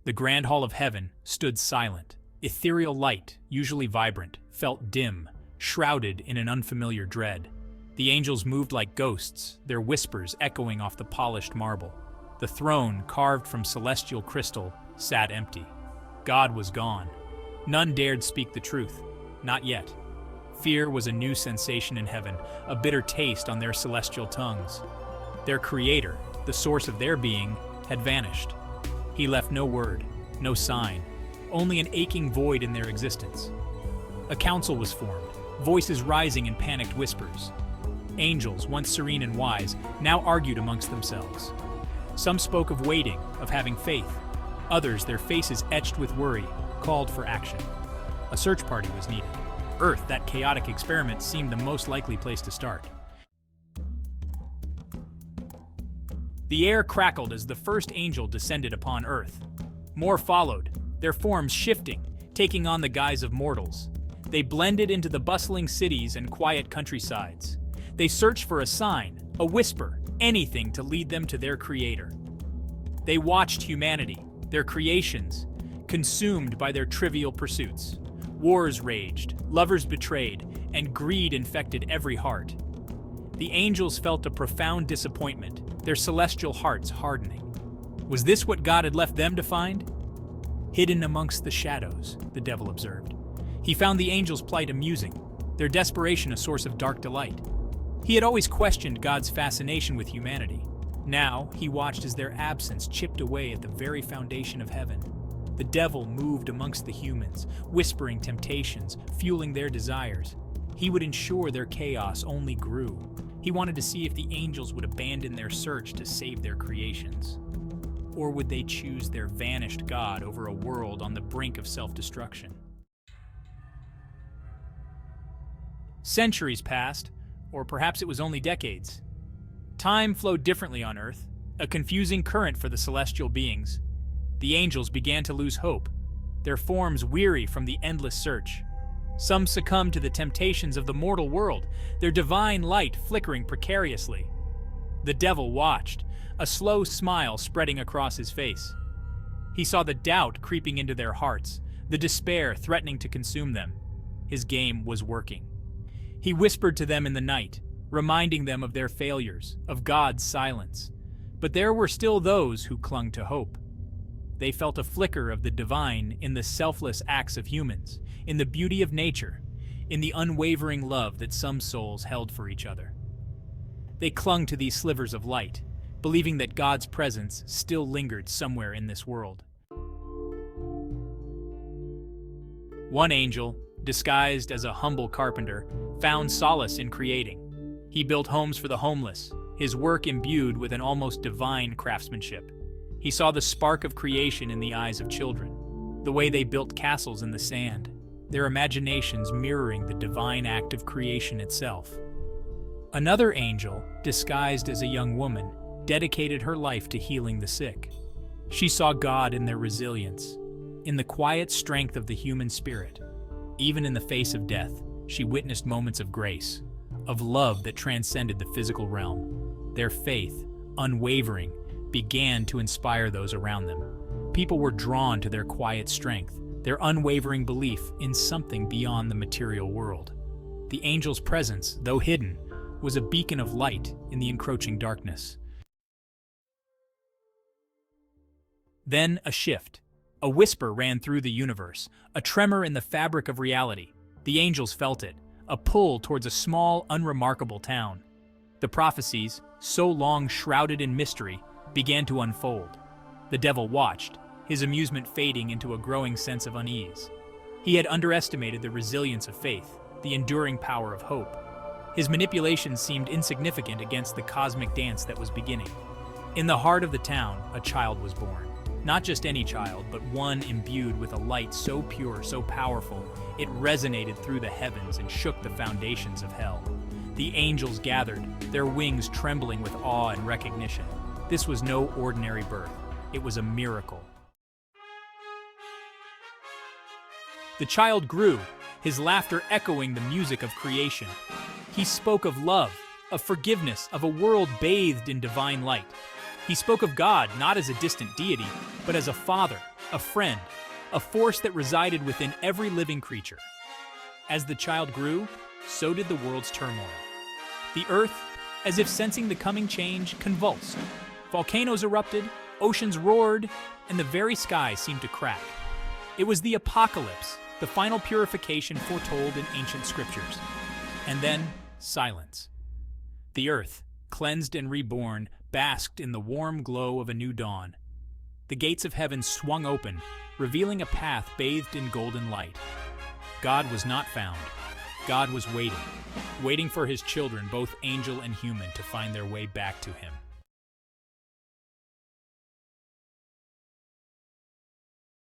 The grand hall of heaven stood silent. Ethereal light, usually vibrant, felt dim, shrouded in an unfamiliar dread. The angels moved like ghosts, their whispers echoing off the polished marble. The throne, carved from celestial crystal, sat empty. God was gone. None dared speak the truth. Not yet. Fear was a new sensation in heaven, a bitter taste on their celestial tongues. Their creator, the source of their being, had vanished. He left no word, no sign, only an aching void in their existence. A council was formed, voices rising in panicked whispers. Angels, once serene and wise, now argued amongst themselves. Some spoke of waiting, of having faith. Others, their faces etched with worry, called for action. A search party was needed. Earth, that chaotic experiment, seemed the most likely place to start. The air crackled as the first angel descended upon Earth. More followed, their forms shifting, taking on the guise of mortals. They blended into the bustling cities and quiet countrysides. They searched for a sign, a whisper, anything to lead them to their creator. They watched humanity, their creations, consumed by their trivial pursuits. Wars raged, lovers betrayed, and greed infected every heart. The angels felt a profound disappointment, their celestial hearts hardening. Was this what God had left them to find? Hidden amongst the shadows, the devil observed. He found the angels' plight amusing, their desperation a source of dark delight. He had always questioned God's fascination with humanity. Now, he watched as their absence chipped away at the very foundation of heaven. The devil moved amongst the humans, whispering temptations, fueling their desires. He would ensure their chaos only grew. He wanted to see if the angels would abandon their search to save their creations. Or would they choose their vanished God over a world on the brink of self-destruction? Centuries passed, or perhaps it was only decades. Time flowed differently on Earth, a confusing current for the celestial beings. The angels began to lose hope, their forms weary from the endless search. Some succumbed to the temptations of the mortal world, their divine light flickering precariously. The devil watched, a slow smile spreading across his face. He saw the doubt creeping into their hearts, the despair threatening to consume them. His game was working. He whispered to them in the night, reminding them of their failures, of God's silence. But there were still those who clung to hope. They felt a flicker of the divine in the selfless acts of humans, in the beauty of nature, in the unwavering love that some souls held for each other. They clung to these slivers of light, believing that God's presence still lingered somewhere in this world. One angel, disguised as a humble carpenter, found solace in creating. He built homes for the homeless, his work imbued with an almost divine craftsmanship. He saw the spark of creation in the eyes of children, the way they built castles in the sand, their imaginations mirroring the divine act of creation itself. Another angel, disguised as a young woman, dedicated her life to healing the sick. She saw God in their resilience, in the quiet strength of the human spirit. Even in the face of death, she witnessed moments of grace, of love that transcended the physical realm. Their faith, unwavering, began to inspire those around them. People were drawn to their quiet strength, their unwavering belief in something beyond the material world. The angel's presence, though hidden, was a beacon of light in the encroaching darkness. Then a shift. A whisper ran through the universe, a tremor in the fabric of reality. The angels felt it, a pull towards a small, unremarkable town. The prophecies, so long shrouded in mystery, began to unfold. The devil watched, his amusement fading into a growing sense of unease. He had underestimated the resilience of faith, the enduring power of hope. His manipulations seemed insignificant against the cosmic dance that was beginning. In the heart of the town, a child was born. Not just any child, but one imbued with a light so pure, so powerful, it resonated through the heavens and shook the foundations of hell. The angels gathered, their wings trembling with awe and recognition. This was no ordinary birth. It was a miracle. The child grew, his laughter echoing the music of creation. He spoke of love, of forgiveness, of a world bathed in divine light. He spoke of God not as a distant deity, but as a father, a friend, a force that resided within every living creature. As the child grew, so did the world's turmoil. The earth, as if sensing the coming change, convulsed. Volcanoes erupted, oceans roared, and the very sky seemed to crack. It was the apocalypse, the final purification foretold in ancient scriptures. And then, silence. The earth, cleansed and reborn, basked in the warm glow of a new dawn. The gates of heaven swung open, revealing a path bathed in golden light. God was not found. God was waiting for his children, both angel and human, to find their way back to him.